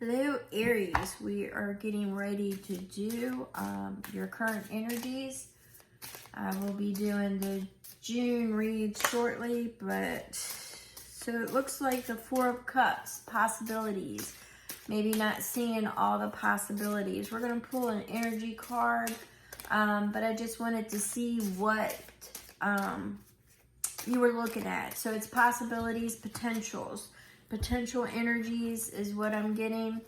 Hello, Aries. We are getting ready to do your current energies. I will be doing the June read shortly, but so it looks like the Four of Cups, possibilities. Maybe not seeing all the possibilities. We're going to pull an energy card, but I just wanted to see what you were looking at. So it's possibilities, potentials. Potential energies is what I'm getting.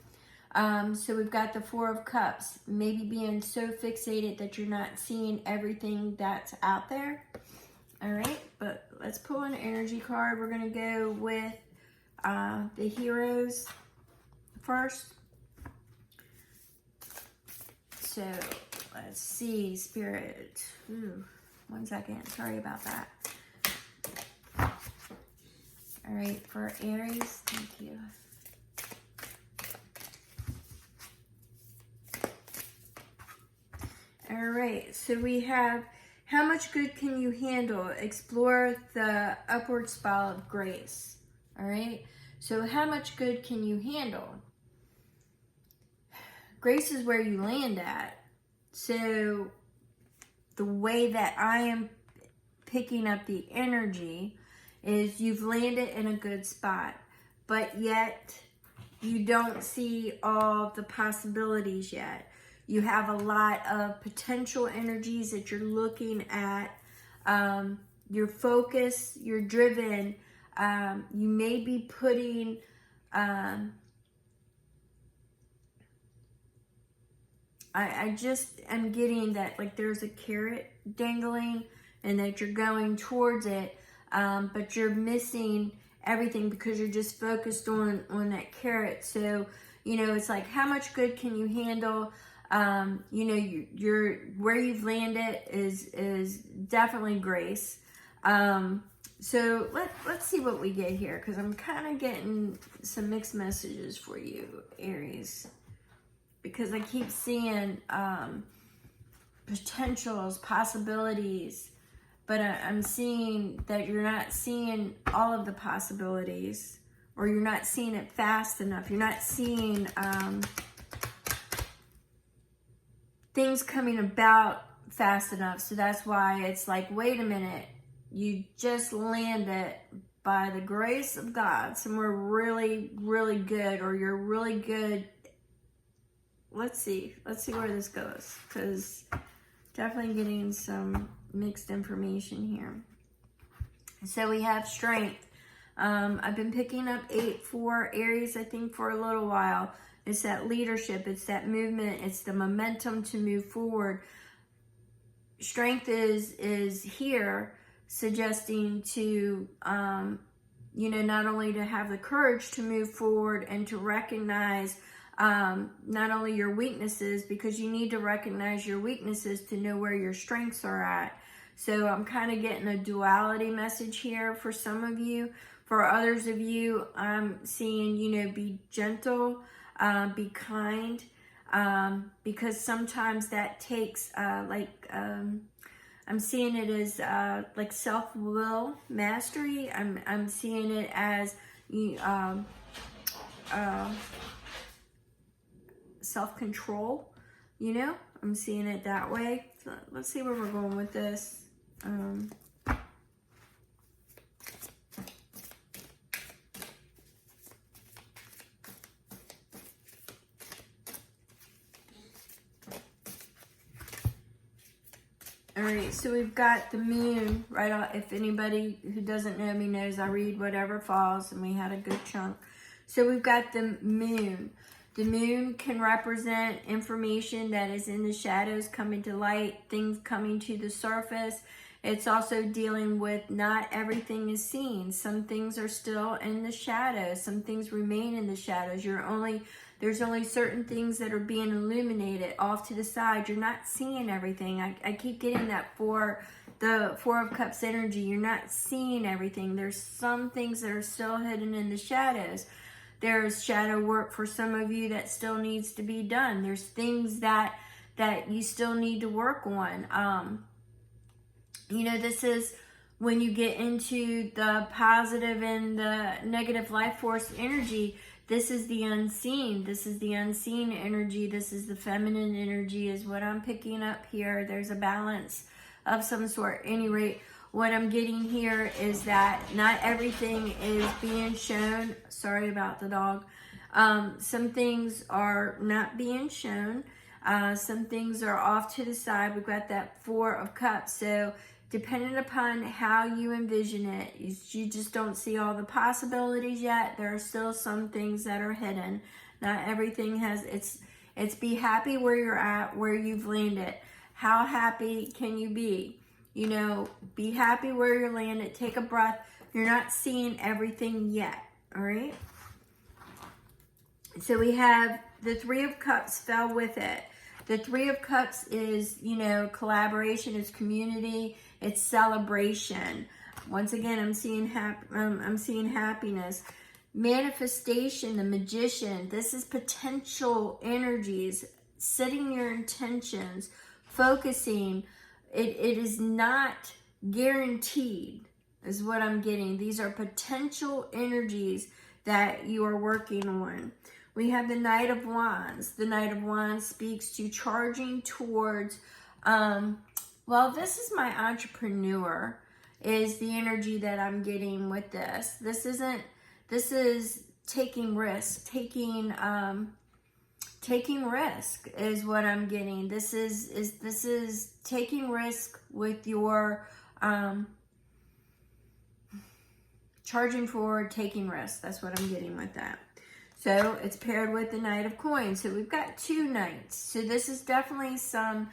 So we've got the Four of Cups, maybe being so fixated that you're not seeing everything that's out there. All right, but let's pull an energy card. We're going to go with the heroes first. So let's see, Spirit. Ooh, 1 second. Sorry about that. All right, for Aries, thank you. All right, so we have, how much good can you handle? Explore the upward spiral of grace. All right, so how much good can you handle? Grace is where you land at. So the way that I am picking up the energy is you've landed in a good spot, but yet you don't see all the possibilities yet. You have a lot of potential energies that you're looking at. You're focused, you're driven. You may be putting I just am getting that like there's a carrot dangling and that you're going towards it. But you're missing everything because you're just focused on that carrot. So, you know, it's like, how much good can you handle? You know, you're where you've landed is definitely grace. So let's see what we get here, because I'm kind of getting some mixed messages for you, Aries, because I keep seeing potentials, possibilities. But I'm seeing that you're not seeing all of the possibilities, or you're not seeing it fast enough. You're not seeing things coming about fast enough. So that's why it's like, wait a minute, you just landed by the grace of God somewhere really, really good, or you're really good. Let's see where this goes, because definitely getting some mixed information here. So we have strength. I've been picking up 8 for Aries, I think, for a little while. It's that leadership, it's that movement, it's the momentum to move forward. Strength is here, suggesting to you know, not only to have the courage to move forward and to recognize not only your weaknesses, because you need to recognize your weaknesses to know where your strengths are at. So I'm kind of getting a duality message here for some of you. For others of you, I'm seeing, you know, be gentle, be kind, because sometimes that takes I'm seeing it as like self-will mastery. I'm seeing it as self-control, you know. I'm seeing it that way. So let's see where we're going with this. All right, so we've got the moon right off. If anybody who doesn't know me knows, I read whatever falls, and we had a good chunk. So we've got the moon. The moon can represent information that is in the shadows coming to light, things coming to the surface. It's also dealing with not everything is seen. Some things are still in the shadows. Some things remain in the shadows. There's only certain things that are being illuminated off to the side. You're not seeing everything. I keep getting that for the Four of Cups energy. You're not seeing everything. There's some things that are still hidden in the shadows. There's shadow work for some of you that still needs to be done. There's things that you still need to work on. You know, this is when you get into the positive and the negative life force energy. This is the unseen. This is the unseen energy. This is the feminine energy is what I'm picking up here. There's a balance of some sort. At any rate, what I'm getting here is that not everything is being shown. Sorry about the dog. Some things are not being shown. Some things are off to the side. We've got that Four of Cups. So depending upon how you envision it, you just don't see all the possibilities yet. There are still some things that are hidden. Not everything has, it's be happy where you're at, where you've landed. How happy can you be? You know, be happy where you're landed. Take a breath. You're not seeing everything yet, all right? So we have the Three of Cups fell with it. The Three of Cups is, you know, collaboration, it's community, it's celebration. Once again, I'm seeing happiness. Manifestation, the Magician. This is potential energies, setting your intentions, focusing. It is not guaranteed, is what I'm getting. These are potential energies that you are working on. We have the Knight of Wands. The Knight of Wands speaks to charging towards, well, this is my entrepreneur, is the energy that I'm getting with this. This is taking risk, taking risk is what I'm getting. This is taking risk with your, charging forward, taking risks. That's what I'm getting with that. So it's paired with the Knight of Coins. So we've got two knights. So this is definitely some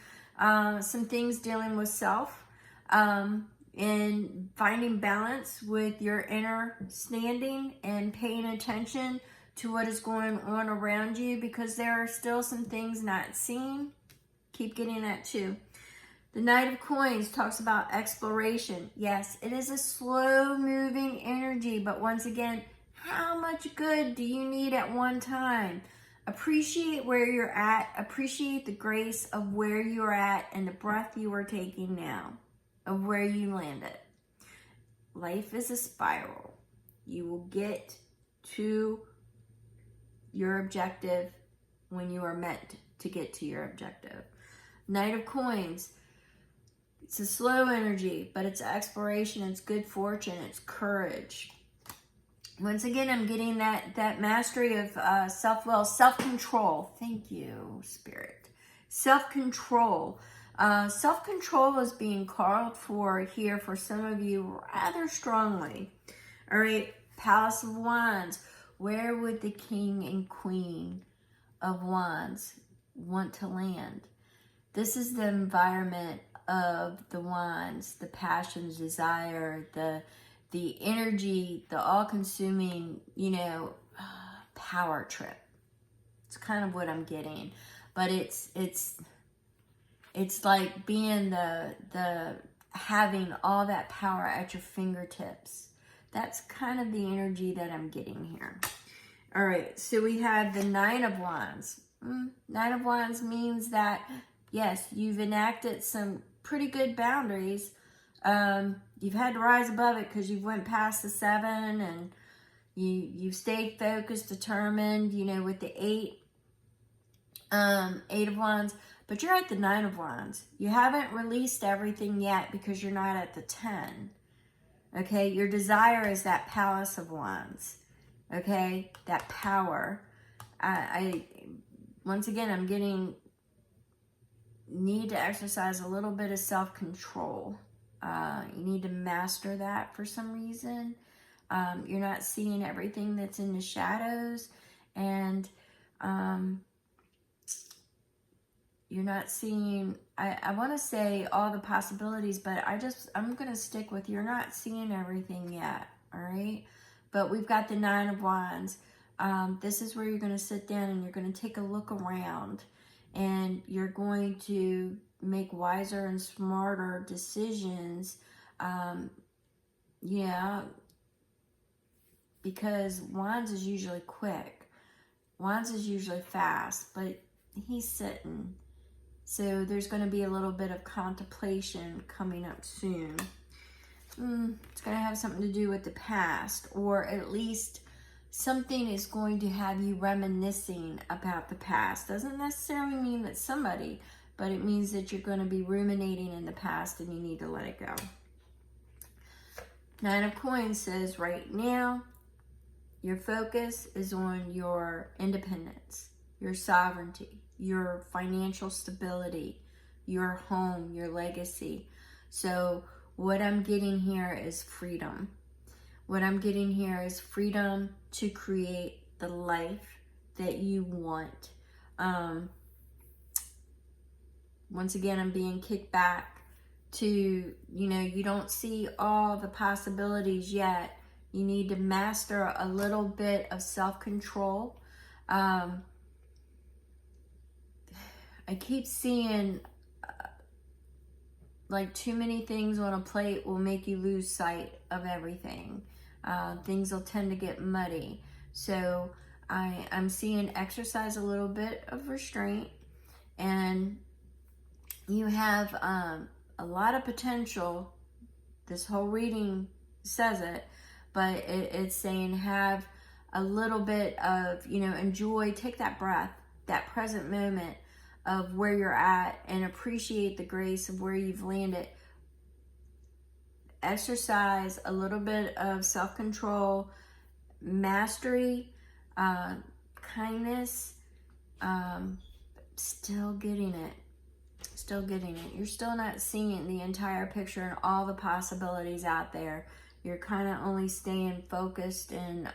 things dealing with self, and finding balance with your inner standing and paying attention to what is going on around you, because there are still some things not seen. Keep getting that too. The Knight of Coins talks about exploration. Yes, it is a slow moving energy, but once again, how much good do you need at one time? Appreciate where you're at. Appreciate the grace of where you're at and the breath you are taking now, of where you landed. Life is a spiral. You will get to your objective when you are meant to get to your objective. Knight of Coins. It's a slow energy, but it's exploration, it's good fortune, it's courage. Once again, I'm getting that mastery of self-will, self-control. Thank you, Spirit. Self-control. Self-control is being called for here for some of you rather strongly. All right, Palace of Wands. Where would the King and Queen of Wands want to land? This is the environment of the Wands, the passion, desire, the energy, the all-consuming, you know, power trip. It's kind of what I'm getting, but it's like being the having all that power at your fingertips. That's kind of the energy that I'm getting here. All right, so we have the Nine of Wands. Nine of Wands means that, yes, you've enacted some pretty good boundaries. You've had to rise above it because you've went past the 7 and you've stayed focused, determined, you know, with the 8 of Wands, but you're at the 9 of Wands. You haven't released everything yet because you're not at the 10. Okay, your desire is that Palace of Wands. Okay, that power. I once again, I'm getting need to exercise a little bit of self-control. You need to master that for some reason. You're not seeing everything that's in the shadows, and you're not seeing, I want to say all the possibilities, but I'm going to stick with you're not seeing everything yet, all right? But we've got the 9 of Wands. This is where you're going to sit down and you're going to take a look around, and you're going to make wiser and smarter decisions. Yeah, because Wands is usually quick. Wands is usually fast, but he's sitting. So there's going to be a little bit of contemplation coming up soon. It's going to have something to do with the past, or at least something is going to have you reminiscing about the past. Doesn't necessarily mean that somebody, but it means that you're going to be ruminating in the past and you need to let it go. Nine of Coins says right now, your focus is on your independence, your sovereignty, your financial stability, your home, your legacy. So what I'm getting here is freedom. What I'm getting here is freedom to create the life that you want. Once again, I'm being kicked back to, you don't see all the possibilities yet. You need to master a little bit of self-control. I keep seeing like too many things on a plate will make you lose sight of everything. Things will tend to get muddy. So I'm seeing exercise a little bit of restraint, and you have a lot of potential. This whole reading says it, but it's saying have a little bit of, enjoy, take that breath, that present moment of where you're at, and appreciate the grace of where you've landed. Exercise a little bit of self-control, mastery, kindness, still getting it. You're still not seeing the entire picture and all the possibilities out there. You're kind of only staying focused in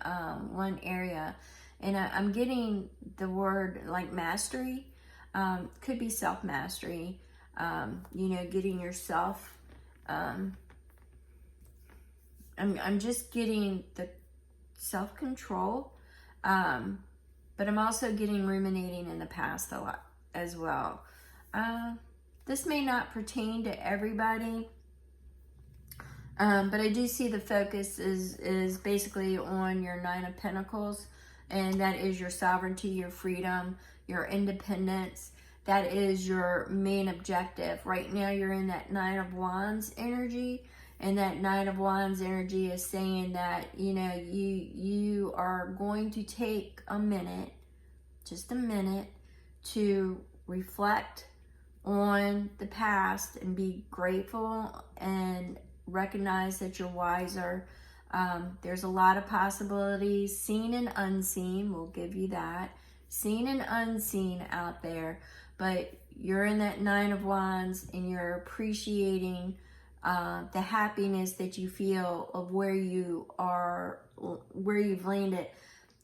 one area. And I'm getting the word like mastery. Could be self-mastery. Getting yourself. I'm just getting the self-control. But I'm also getting ruminating in the past a lot as well. This may not pertain to everybody, but I do see the focus is basically on your Nine of Pentacles, and that is your sovereignty, your freedom, your independence. That is your main objective. Right now you're in that Nine of Wands energy, and that Nine of Wands energy is saying that, you are going to take a minute, just a minute, to reflect on the past and be grateful and recognize that you're wiser. There's a lot of possibilities, seen and unseen. We'll give you that. Seen and unseen out there. But you're in that Nine of Wands and you're appreciating the happiness that you feel of where you are, where you've landed.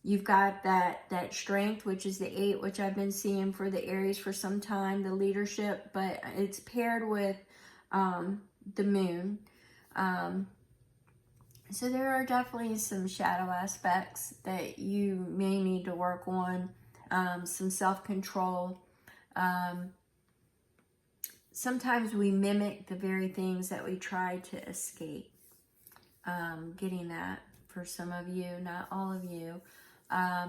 You've got that strength, which is the 8, which I've been seeing for the Aries for some time, the leadership, but it's paired with the moon. So there are definitely some shadow aspects that you may need to work on, some self-control. Sometimes we mimic the very things that we try to escape. Getting that for some of you, not all of you.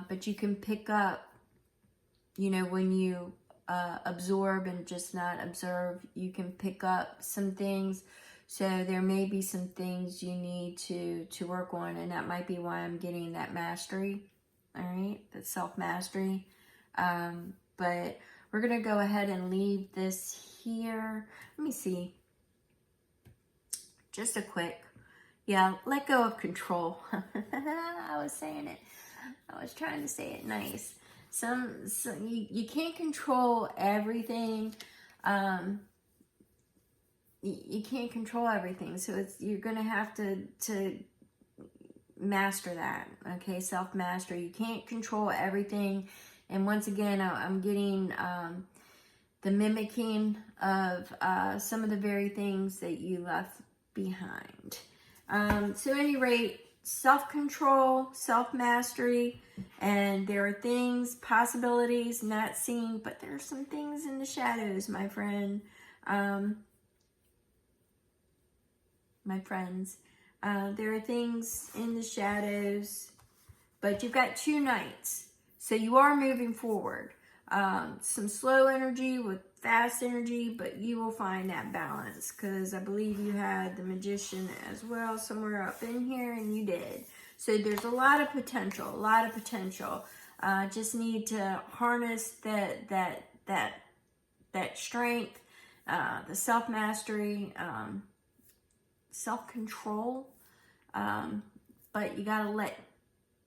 But you can pick up, when you absorb and just not observe, you can pick up some things. So there may be some things you need to work on, and that might be why I'm getting that mastery, all right, that self-mastery. But we're going to go ahead and leave this here. Let me see. Just a quick, let go of control. I was saying it. I was trying to say it nice. You can't control everything. You can't control everything. So you're gonna have to master that. Okay, self-mastery. You can't control everything. And once again, I'm getting the mimicking of some of the very things that you left behind. So at any rate, self-control, self-mastery, and there are things, possibilities not seen, but there are some things in the shadows, my friend. My friends, there are things in the shadows, but you've got 2 nights, so you are moving forward. Some slow energy with fast energy, but you will find that balance, because I believe you had the Magician as well somewhere up in here, and you did. So there's a lot of potential, just need to harness that strength, the self-mastery, self-control, but you got to let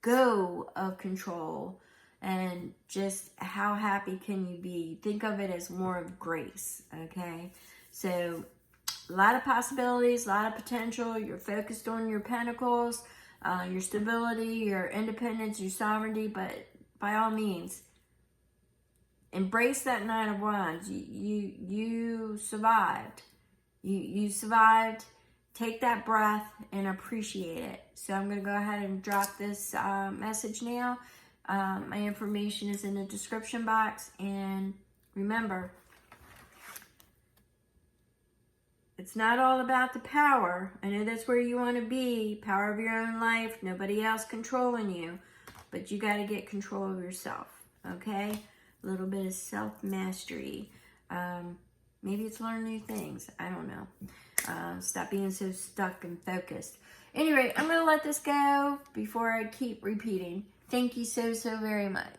go of control. And just how happy can you be? Think of it as more of grace, okay? So a lot of possibilities, a lot of potential. You're focused on your pentacles, your stability, your independence, your sovereignty, but by all means, embrace that Nine of Wands. You survived. You survived. Take that breath and appreciate it. So I'm going to go ahead and drop this message now. My information is in the description box. And remember, it's not all about the power. I know that's where you want to be. Power of your own life. Nobody else controlling you. But you got to get control of yourself. Okay? A little bit of self-mastery. Maybe it's learn new things. I don't know. Stop being so stuck and focused. Anyway, I'm going to let this go before I keep repeating. Thank you so very much.